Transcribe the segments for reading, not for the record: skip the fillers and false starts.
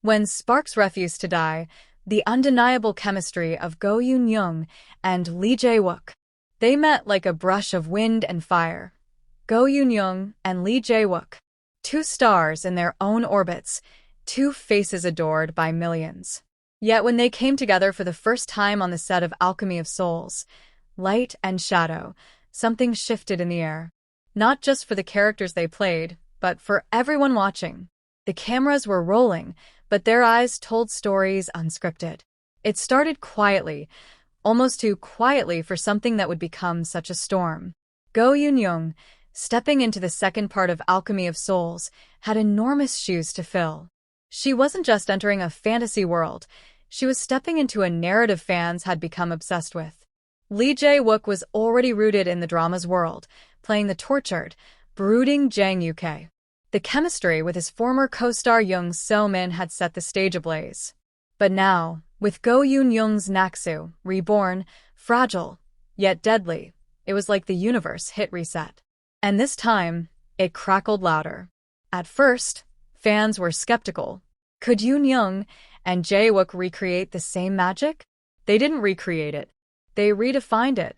When sparks refused to die, the undeniable chemistry of Youn and Wook. They met like a brush of wind and fire. Youn and Wook. Two stars in their own orbits, two faces adored by millions. Yet when they came together for the first time on the set of Alchemy of Souls, light and shadow, something shifted in the air. Not just for the characters they played, but for everyone watching. The cameras were rolling, but their eyes told stories unscripted. It started quietly, almost too quietly for something that would become such a storm. Youn, stepping into the second part of Alchemy of Souls, had enormous shoes to fill. She wasn't just entering a fantasy world, she was stepping into a narrative fans had become obsessed with. Wook was already rooted in the drama's world, playing the tortured, brooding Jung'S. The chemistry with his former co-star Jung's had set the stage ablaze. But now, with Youn's Naksu, reborn, fragile, yet deadly, it was like the universe hit reset. And this time, it crackled louder. At first, fans were skeptical. Could Youn and Wook recreate the same magic? They didn't recreate it. They redefined it.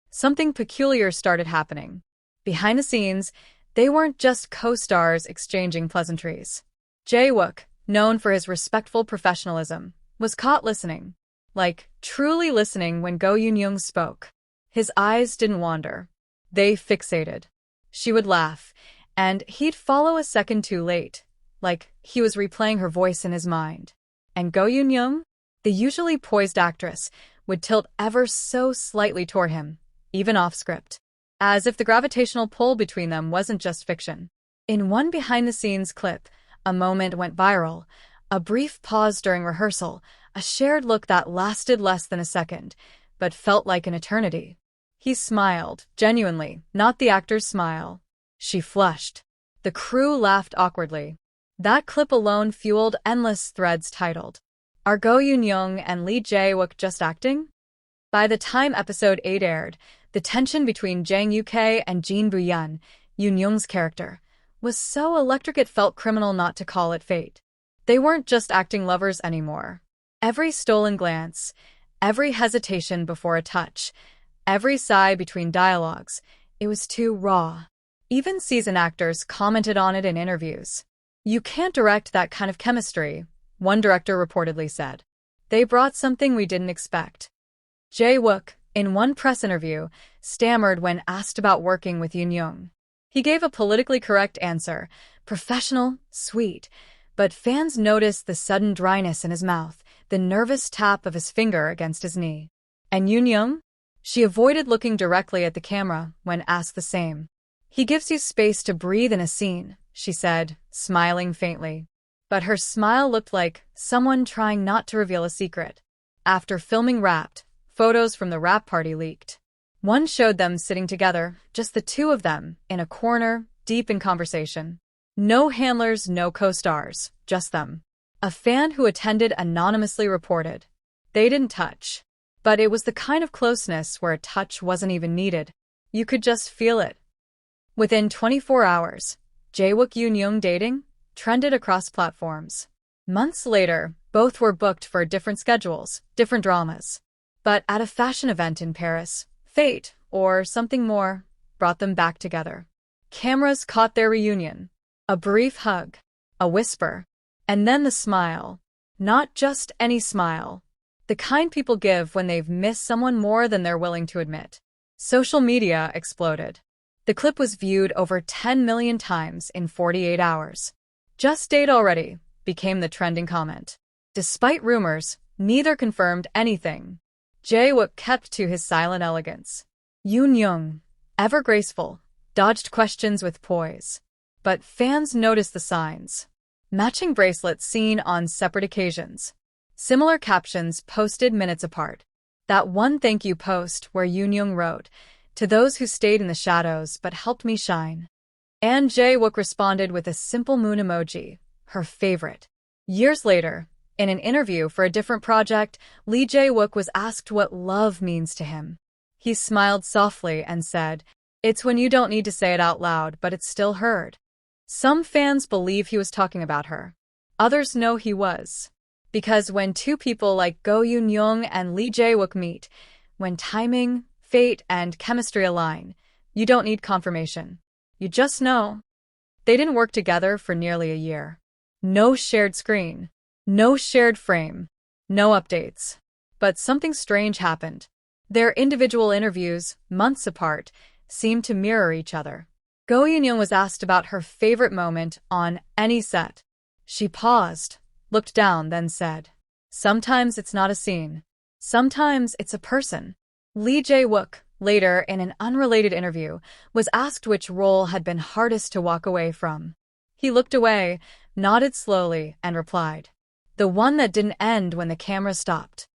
Something peculiar started happening. Behind the scenes, they weren't just co-stars exchanging pleasantries. Wook, known for his respectful professionalism, was caught listening. Like, truly listening when Youn spoke. His eyes didn't wander. They fixated. She would laugh, and he'd follow a second too late, like he was replaying her voice in his mind. And Youn, the usually poised actress, would tilt ever so slightly toward him, even off-script. As if the gravitational pull between them wasn't just fiction. In one behind-the-scenes clip, a moment went viral, a brief pause during rehearsal, a shared look that lasted less than a second, but felt like an eternity. He smiled, genuinely, not the actor's smile. She flushed. The crew laughed awkwardly. That clip alone fueled endless threads titled, "Are Youn and Wook just acting?" By the time episode 8 aired, the tension between Jung'S and Youn's character, was so electric it felt criminal not to call it fate. They weren't just acting lovers anymore. Every stolen glance, every hesitation before a touch, every sigh between dialogues, it was too raw. Even seasoned actors commented on it in interviews. "You can't direct that kind of chemistry," one director reportedly said. "They brought something we didn't expect." Wook, in one press interview, stammered when asked about working with Youn. He gave a politically correct answer, professional, sweet, but fans noticed the sudden dryness in his mouth, the nervous tap of his finger against his knee. And Youn? She avoided looking directly at the camera when asked the same. "He gives you space to breathe in a scene," she said, smiling faintly. But her smile looked like someone trying not to reveal a secret. After filming Wrapped, photos from the wrap party leaked. One showed them sitting together, just the two of them, in a corner, deep in conversation. No handlers, no co-stars, just them. A fan who attended anonymously reported. They didn't touch. But it was the kind of closeness where a touch wasn't even needed. You could just feel it. Within 24 hours, Wook Youn dating trended across platforms. Months later, both were booked for different schedules, different dramas. But at a fashion event in Paris, fate, or something more, brought them back together. Cameras caught their reunion. A brief hug, a whisper, and then the smile. Not just any smile. The kind people give when they've missed someone more than they're willing to admit. Social media exploded. The clip was viewed over 10 million times in 48 hours. "Just date already," became the trending comment. Despite rumors, neither confirmed anything. Wook kept to his silent elegance. Youn, ever graceful, dodged questions with poise. But fans noticed the signs. Matching bracelets seen on separate occasions. Similar captions posted minutes apart. That one thank you post where Youn wrote, "To those who stayed in the shadows but helped me shine." And Wook responded with a simple moon emoji, her favorite. Years later, in an interview for a different project, Wook was asked what love means to him. He smiled softly and said, "It's when you don't need to say it out loud, but it's still heard." Some fans believe he was talking about her. Others know he was. Because when two people like Go Youn and Lee Jae-wook meet, when timing, fate, and chemistry align, you don't need confirmation. You just know. They didn't work together for nearly a year. No shared screen. No shared frame. No updates. But something strange happened. Their individual interviews, months apart, seemed to mirror each other. Go Youn was asked about her favorite moment on any set. She paused, looked down, then said, "Sometimes it's not a scene. Sometimes it's a person." Lee Jae-wook, later in an unrelated interview, was asked which role had been hardest to walk away from. He looked away, nodded slowly, and replied, "The one that didn't end when the camera stopped."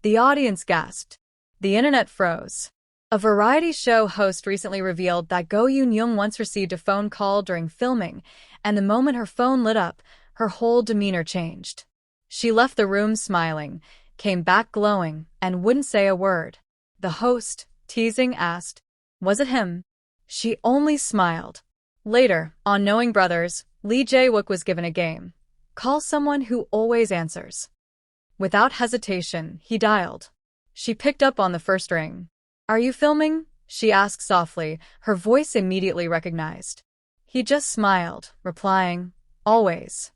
The audience gasped. The internet froze. A variety show host recently revealed that Go Youn once received a phone call during filming, and the moment her phone lit up, her whole demeanor changed. She left the room smiling, came back glowing, and wouldn't say a word. The host, teasing, asked, "Was it him?" She only smiled. Later, on Knowing Brothers, Lee Jae-wook was given a game. Call someone who always answers. Without hesitation, he dialed. She picked up on the first ring. "Are you filming?" she asked softly, her voice immediately recognized. He just smiled, replying, "Always."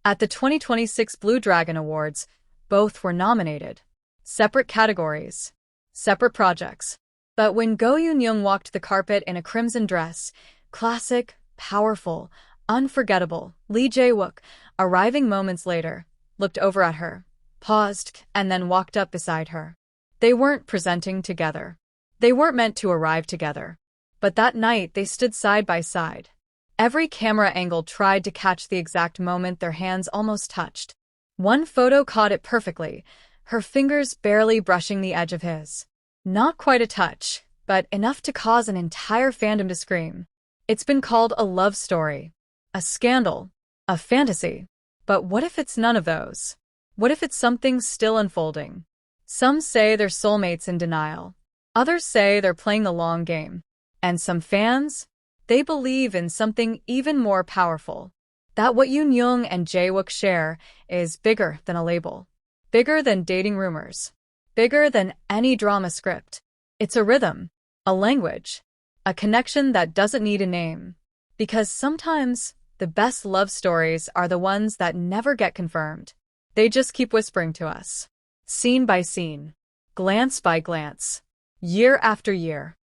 At the 2026 Blue Dragon Awards, both were nominated. Separate categories. Separate projects. But when Go Youn walked the carpet in a crimson dress, classic, powerful, unforgettable, Lee Jae-wook, arriving moments later, looked over at her, paused, and then walked up beside her. They weren't presenting together. They weren't meant to arrive together. But that night they stood side by side. Every camera angle tried to catch the exact moment their hands almost touched. One photo caught it perfectly, her fingers barely brushing the edge of his. Not quite a touch, but enough to cause an entire fandom to scream. It's been called a love story, a scandal, a fantasy. But what if it's none of those? What if it's something still unfolding? Some say they're soulmates in denial. Others say they're playing the long game. And some fans? They believe in something even more powerful. That what Youn and Jae-wook share is bigger than a label. Bigger than dating rumors. Bigger than any drama script. It's a rhythm. A language. A connection that doesn't need a name. Because sometimes the best love stories are the ones that never get confirmed. They just keep whispering to us. Scene by scene. Glance by glance. Year after year.